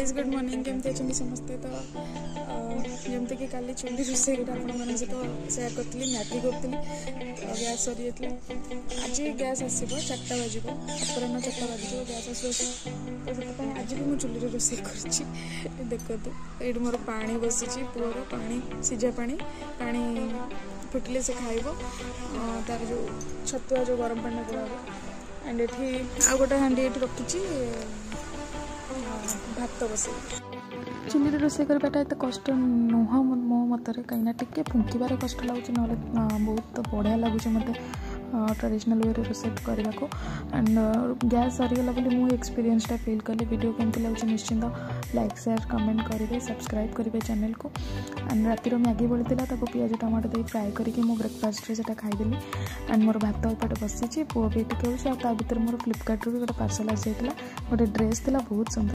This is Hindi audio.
गाइज गुड मॉर्निंग केमती अच्छे समस्ते। तो जमती कि काली चुली रोसे आपने सहित सेयार करी मैगी करी तो गैस सरी जाता। आज गैस आसो 4टा बाज अपराह 4टा बाज गैस आस तो से आज भी मुझे चुली रोसे कर देखो ये मोर पानी बसी पुअर पानी सीझा पानी पानी फुटिले से खाइब तार जो छतुआ जो गरम पानी गुड़ा एंड ये आउ गोटे हाँ ये रखी भात बस चुली रोसे करवाटा एत कष्ट नुह मो मतरे कहीं टे फुंकबार कष्ट लगुच ना बहुत बढ़िया लगुच मत ट्रेडिशनल वे रोसे करने को एंड गैस सरीगला मुझे एक्सपीरियंसटा फिल कली। वीडियो केमती लगे निश्चिंत लाइक शेयर कमेंट करेंगे सब्सक्राइब करेंगे चैनल को। एंड रातिर मैगी बड़ी पियाज टमाटो दे फ्राए करके मो ब्रेकफास्ट से खाईदेली एंड मोर भात एपटे बसी पुओ भी टिके होता मोर फ्लिपकार्ट भी गोटे पार्सल आसी गोटे ड्रेस थी बहुत सुंदर।